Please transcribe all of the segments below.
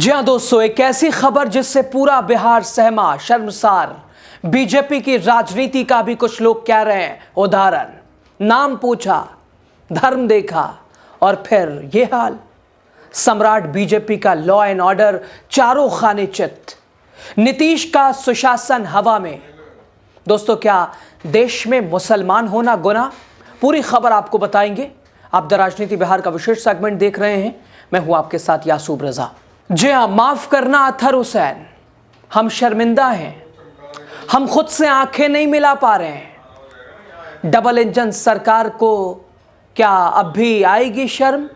जी हाँ दोस्तों, एक ऐसी खबर जिससे पूरा बिहार सहमा, शर्मसार। बीजेपी की राजनीति का भी कुछ लोग कह रहे हैं उदाहरण। नाम पूछा, धर्म देखा और फिर ये हाल। सम्राट बीजेपी का लॉ एंड ऑर्डर चारों खाने चित। नीतीश का सुशासन हवा में। दोस्तों, क्या देश में मुसलमान होना गुनाह? पूरी खबर आपको बताएंगे। आप द राजनीति बिहार का विशेष सेगमेंट देख रहे हैं। मैं हूं आपके साथ यासूब रजा। जी हाँ, माफ करना अतहर हुसैन, हम शर्मिंदा हैं। हम खुद से आंखें नहीं मिला पा रहे हैं। डबल इंजन सरकार को क्या अब भी आएगी शर्म?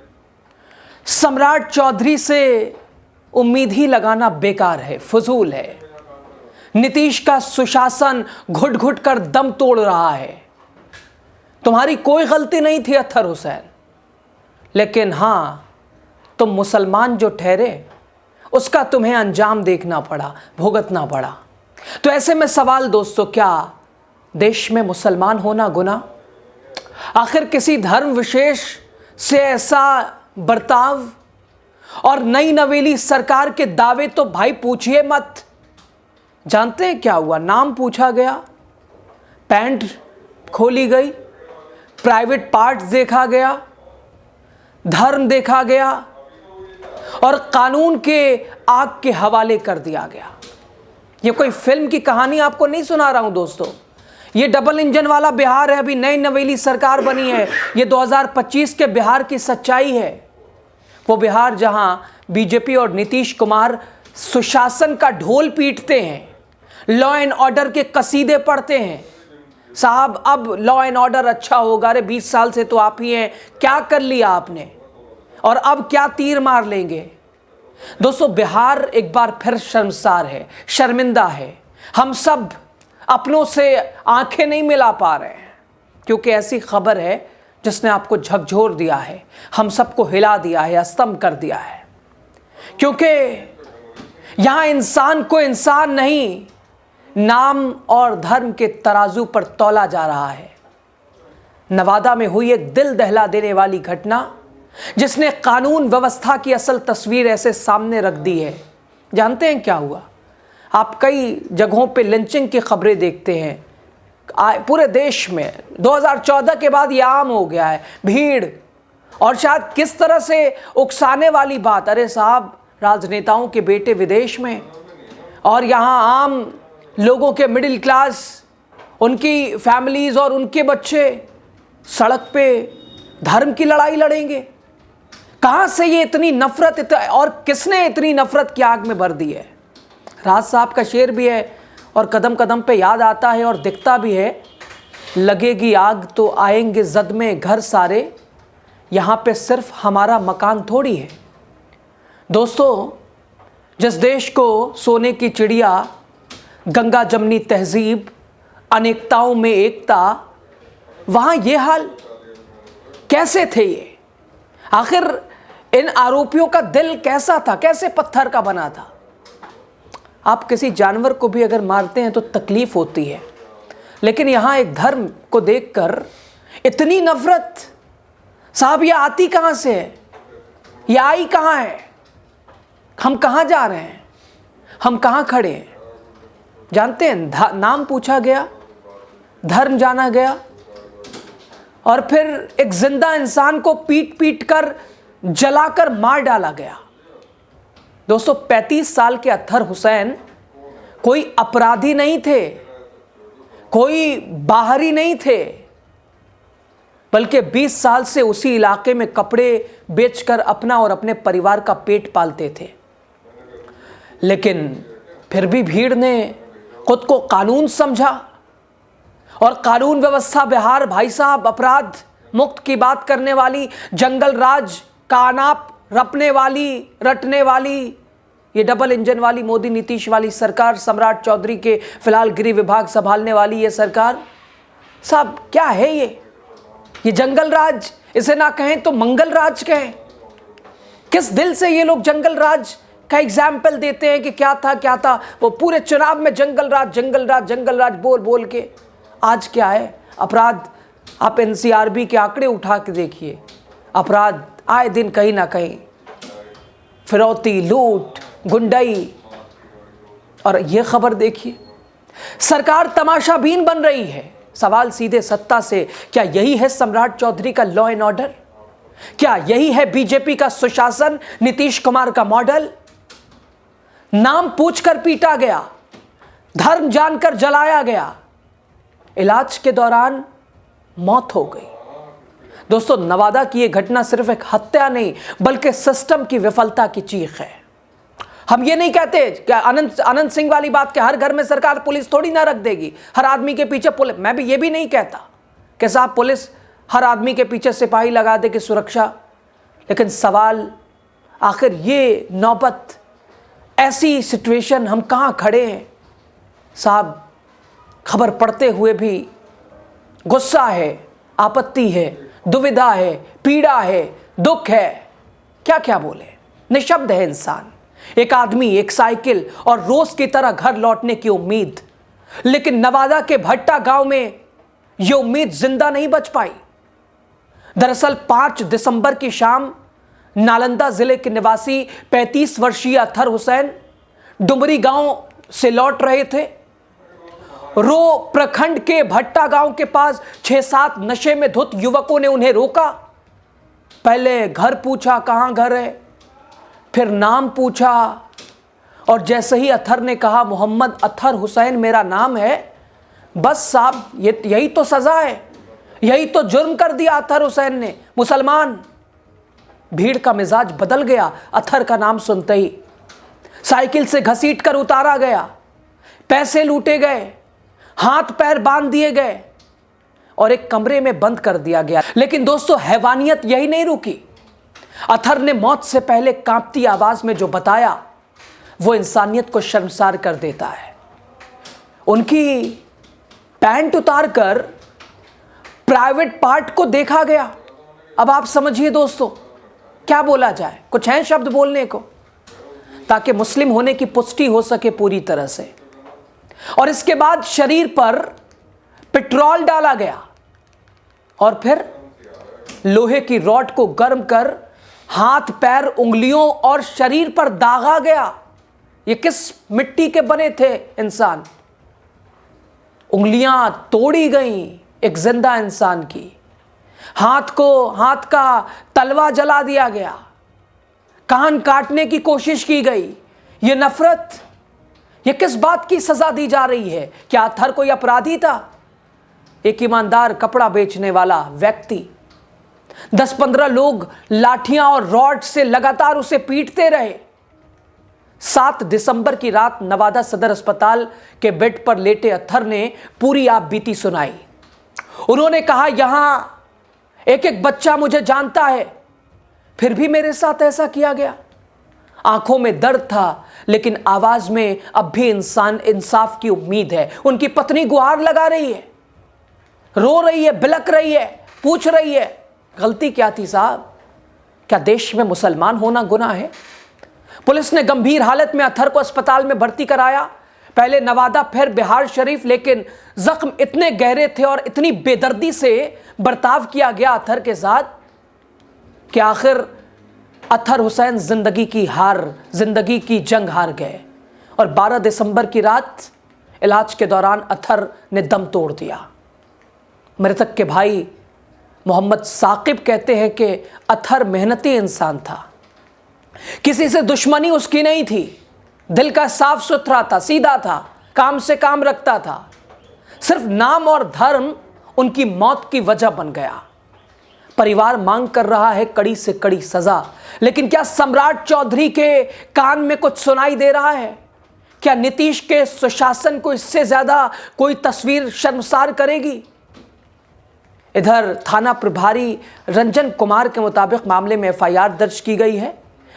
सम्राट चौधरी से उम्मीद ही लगाना बेकार है, फजूल है। नीतीश का सुशासन घुट घुट कर दम तोड़ रहा है। तुम्हारी कोई गलती नहीं थी अतहर हुसैन, लेकिन हां, तुम मुसलमान जो ठहरे उसका तुम्हें अंजाम देखना पड़ा, भुगतना पड़ा। तो ऐसे में सवाल दोस्तों, क्या देश में मुसलमान होना गुनाह? आखिर किसी धर्म विशेष से ऐसा बर्ताव और नई नवेली सरकार के दावे तो भाई पूछिए मत। जानते हैं क्या हुआ? नाम पूछा गया, पैंट खोली गई, प्राइवेट पार्ट्स देखा गया, धर्म देखा गया और कानून के आग के हवाले कर दिया गया। ये कोई फिल्म की कहानी आपको नहीं सुना रहा हूं दोस्तों। ये डबल इंजन वाला बिहार है। अभी नई नवेली सरकार बनी है। ये 2025 के बिहार की सच्चाई है। वो बिहार जहां बीजेपी और नीतीश कुमार सुशासन का ढोल पीटते हैं, लॉ एंड ऑर्डर के कसीदे पढ़ते हैं। साहब, अब लॉ एंड ऑर्डर अच्छा होगा। अरे 20 साल से तो आप ही हैं, क्या कर लिया आपने और अब क्या तीर मार लेंगे? दोस्तों, बिहार एक बार फिर शर्मसार है, शर्मिंदा है। हम सब अपनों से आंखें नहीं मिला पा रहे हैं, क्योंकि ऐसी खबर है जिसने आपको झकझोर दिया है, हम सबको हिला दिया है, अस्तंभ कर दिया है। क्योंकि यहां इंसान को इंसान नहीं, नाम और धर्म के तराजू पर तौला जा रहा है। नवादा में हुई एक दिल दहला देने वाली घटना जिसने कानून व्यवस्था की असल तस्वीर ऐसे सामने रख दी है। जानते हैं क्या हुआ? आप कई जगहों पे लिंचिंग की खबरें देखते हैं पूरे देश में। 2014 के बाद यह आम हो गया है, भीड़ और शायद किस तरह से उकसाने वाली बात। अरे साहब, राजनेताओं के बेटे विदेश में और यहाँ आम लोगों के मिडिल क्लास, उनकी फैमिलीज और उनके बच्चे सड़क पे धर्म की लड़ाई लड़ेंगे। कहां से ये इतनी नफरत और किसने इतनी नफरत की आग में भर दी है? राज साहब का शेर भी है और कदम कदम पे याद आता है और दिखता भी है। लगेगी आग तो आएंगे जद में घर सारे, यहां पे सिर्फ हमारा मकान थोड़ी है। दोस्तों, जिस देश को सोने की चिड़िया, गंगा जमनी तहजीब, अनेकताओं में एकता, वहां ये हाल कैसे थे? ये आखिर इन आरोपियों का दिल कैसा था, कैसे पत्थर का बना था? आप किसी जानवर को भी अगर मारते हैं तो तकलीफ होती है, लेकिन यहां एक धर्म को देखकर इतनी नफरत। साहब, ये आती कहां से है? ये आई कहां है? हम कहां जा रहे हैं? हम कहां खड़े हैं? जानते हैं, नाम पूछा गया, धर्म जाना गया और फिर एक जिंदा इंसान को पीट पीट कर जलाकर मार डाला गया। दोस्तों, 35 साल के अतहर हुसैन कोई अपराधी नहीं थे, कोई बाहरी नहीं थे, बल्कि 20 साल से उसी इलाके में कपड़े बेचकर अपना और अपने परिवार का पेट पालते थे। लेकिन फिर भी भीड़ ने खुद को कानून समझा और कानून व्यवस्था बिहार, भाई साहब, अपराध मुक्त की बात करने वाली, जंगल राज का अनाप रटने वाली ये डबल इंजन वाली मोदी नीतीश वाली सरकार, सम्राट चौधरी के फिलहाल गृह विभाग संभालने वाली ये सरकार, साहब क्या है ये जंगल राज? इसे ना कहें तो मंगल राज कहें। किस दिल से ये लोग जंगल राज का एग्जाम्पल देते हैं कि क्या था वो पूरे चुनाव में जंगल राज बोल बोल के। आज क्या है? अपराध, आप एनसीआरबी के आंकड़े उठा के देखिए, अपराध आए दिन कहीं ना कहीं, फिरौती, लूट, गुंडाई। और यह खबर देखिए, सरकार तमाशाबीन बन रही है। सवाल सीधे सत्ता से, क्या यही है सम्राट चौधरी का लॉ एंड ऑर्डर? क्या यही है बीजेपी का सुशासन, नीतीश कुमार का मॉडल? नाम पूछकर पीटा गया, धर्म जानकर जलाया गया, इलाज के दौरान मौत हो गई। दोस्तों, नवादा की यह घटना सिर्फ एक हत्या नहीं बल्कि सिस्टम की विफलता की चीख है। हम ये नहीं कहते कि अनंत सिंह वाली बात कि हर घर में सरकार पुलिस थोड़ी ना रख देगी, हर आदमी के पीछे पुलिस। मैं भी ये भी नहीं कहता कि साहब पुलिस हर आदमी के पीछे सिपाही लगा दे कि सुरक्षा। लेकिन सवाल, आखिर ये नौबत, ऐसी सिचुएशन हम कहाँ खड़े हैं साहब? खबर पढ़ते हुए भी गुस्सा है, आपत्ति है, दुविधा है, पीड़ा है, दुख है, क्या क्या बोले। निशब्द है इंसान, एक आदमी, एक साइकिल और रोज की तरह घर लौटने की उम्मीद। लेकिन नवादा के भट्टा गांव में यह उम्मीद जिंदा नहीं बच पाई। दरअसल 5 दिसंबर की शाम नालंदा जिले के निवासी 35 वर्षीय अतहर हुसैन डुमरी गांव से लौट रहे थे। रो प्रखंड के भट्टा गांव के पास 6-7 नशे में धुत युवकों ने उन्हें रोका। पहले घर पूछा, कहां घर है, फिर नाम पूछा, और जैसे ही अतहर ने कहा मोहम्मद अतहर हुसैन मेरा नाम है, बस साहब यही तो सजा है, यही तो जुर्म कर दिया अतहर हुसैन ने, मुसलमान। भीड़ का मिजाज बदल गया अतहर का नाम सुनते ही। साइकिल से घसीट कर उतारा गया, पैसे लूटे गए, हाथ पैर बांध दिए गए और एक कमरे में बंद कर दिया गया। लेकिन दोस्तों, हैवानियत यही नहीं रुकी। अतहर ने मौत से पहले कांपती आवाज में जो बताया वो इंसानियत को शर्मसार कर देता है। उनकी पैंट उतारकर प्राइवेट पार्ट को देखा गया। अब आप समझिए दोस्तों, क्या बोला जाए, कुछ है शब्द बोलने को ताकि मुस्लिम होने की पुष्टि हो सके पूरी तरह से। और इसके बाद शरीर पर पेट्रोल डाला गया और फिर लोहे की रॉड को गर्म कर हाथ पैर, उंगलियों और शरीर पर दागा गया। ये किस मिट्टी के बने थे इंसान? उंगलियां तोड़ी गईं एक जिंदा इंसान की। हाथ का तलवा जला दिया गया, कान काटने की कोशिश की गई। ये नफरत, ये किस बात की सजा दी जा रही है? क्या अतहर कोई अपराधी था? एक ईमानदार कपड़ा बेचने वाला व्यक्ति। 10-15 लोग लाठियां और रॉड से लगातार उसे पीटते रहे। 7 दिसंबर की रात नवादा सदर अस्पताल के बेड पर लेटे अतहर ने पूरी आपबीती सुनाई। उन्होंने कहा, यहां एक एक बच्चा मुझे जानता है, फिर भी मेरे साथ ऐसा किया गया। आंखों में दर्द था लेकिन आवाज में अब भी इंसाफ की उम्मीद है। उनकी पत्नी गुहार लगा रही है, रो रही है, बिलक रही है, पूछ रही है, गलती क्या थी साहब? क्या देश में मुसलमान होना गुनाह है? पुलिस ने गंभीर हालत में अतहर को अस्पताल में भर्ती कराया, पहले नवादा फिर बिहार शरीफ। लेकिन जख्म इतने गहरे थे और इतनी बेदर्दी से बर्ताव किया गया अतहर के साथ कि आखिर अतहर हुसैन जिंदगी की जंग हार गए। और 12 दिसंबर की रात इलाज के दौरान अतहर ने दम तोड़ दिया। मृतक के भाई मोहम्मद साकिब कहते हैं कि अतहर मेहनती इंसान था, किसी से दुश्मनी उसकी नहीं थी, दिल का साफ सुथरा था, सीधा था, काम से काम रखता था। सिर्फ नाम और धर्म उनकी मौत की वजह बन गया। परिवार मांग कर रहा है कड़ी से कड़ी सजा। लेकिन क्या सम्राट चौधरी के कान में कुछ सुनाई दे रहा है? क्या नीतीश के सुशासन को इससे ज्यादा कोई तस्वीर शर्मसार करेगी? इधर थाना प्रभारी रंजन कुमार के मुताबिक मामले में एफआईआर दर्ज की गई है।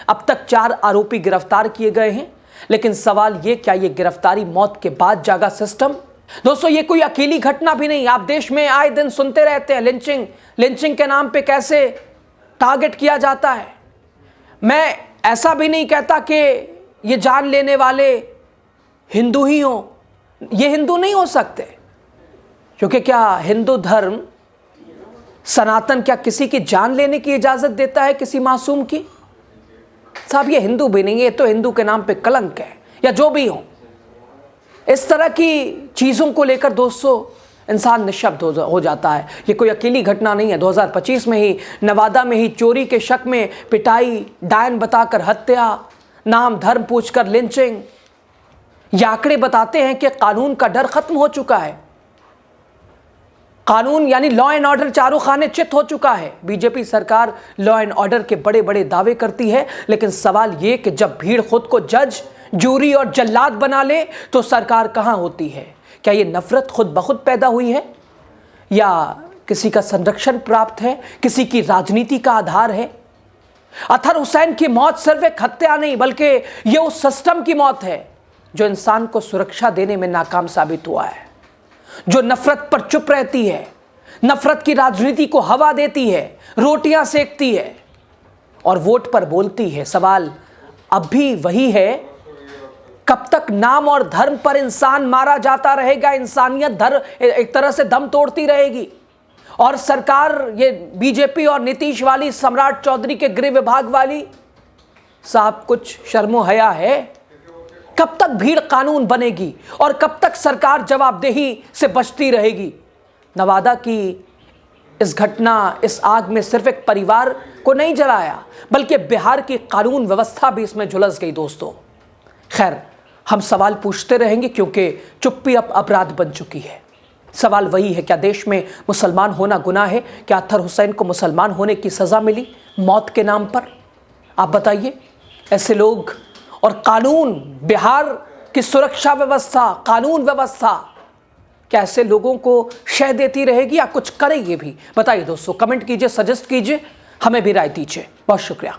अब तक 4 आरोपी गिरफ्तार किए गए हैं। लेकिन सवाल ये, क्या ये गिरफ्तारी मौत के बाद जागा सिस्टम? दोस्तों, ये कोई अकेली घटना भी नहीं। आप देश में आए दिन सुनते रहते हैं लिंचिंग के नाम पे कैसे टारगेट किया जाता है। मैं ऐसा भी नहीं कहता कि ये जान लेने वाले हिंदू ही हों, ये हिंदू नहीं हो सकते, क्योंकि क्या हिंदू धर्म सनातन क्या किसी की जान लेने की इजाजत देता है किसी मासूम की? साहब ये हिंदू भी नहीं है, तो हिंदू के नाम पे कलंक है, या जो भी हो। इस तरह की चीज़ों को लेकर दोस्तों इंसान निशब्द हो जाता है। ये कोई अकेली घटना नहीं है। 2025 में ही नवादा में ही चोरी के शक में पिटाई, डायन बताकर हत्या, नाम धर्म पूछकर लिंचिंग। ये आंकड़े बताते हैं कि कानून का डर खत्म हो चुका है। कानून यानी लॉ एंड ऑर्डर चारों खाने चित हो चुका है। बीजेपी सरकार लॉ एंड ऑर्डर के बड़े बड़े दावे करती है, लेकिन सवाल ये कि जब भीड़ खुद को जज, जूरी और जल्लाद बना ले तो सरकार कहां होती है? क्या ये नफरत खुद ब खुद पैदा हुई है, या किसी का संरक्षण प्राप्त है, किसी की राजनीति का आधार है? अतहर हुसैन की मौत सिर्फ एक हत्या नहीं, बल्कि यह उस सिस्टम की मौत है जो इंसान को सुरक्षा देने में नाकाम साबित हुआ है, जो नफरत पर चुप रहती है, नफरत की राजनीति को हवा देती है, रोटियां सेकती है और वोट पर बोलती है। सवाल अब भी वही है, कब तक नाम और धर्म पर इंसान मारा जाता रहेगा? इंसानियत एक तरह से दम तोड़ती रहेगी और सरकार, ये बीजेपी और नीतीश वाली, सम्राट चौधरी के गृह विभाग वाली, साहब कुछ शर्मो हया है? कब तक भीड़ कानून बनेगी और कब तक सरकार जवाबदेही से बचती रहेगी? नवादा की इस घटना, इस आग में सिर्फ एक परिवार को नहीं जलाया, बल्कि बिहार की कानून व्यवस्था भी इसमें झुलस गई दोस्तों। खैर, हम सवाल पूछते रहेंगे क्योंकि चुप्पी अब अपराध बन चुकी है। सवाल वही है, क्या देश में मुसलमान होना गुनाह है? क्या अतहर हुसैन को मुसलमान होने की सज़ा मिली मौत के नाम पर? आप बताइए। ऐसे लोग और कानून, बिहार की सुरक्षा व्यवस्था, कानून व्यवस्था, क्या ऐसे लोगों को शह देती रहेगी या कुछ करेगी भी? बताइए दोस्तों, कमेंट कीजिए, सजेस्ट कीजिए, हमें भी राय दीजिए। बहुत शुक्रिया।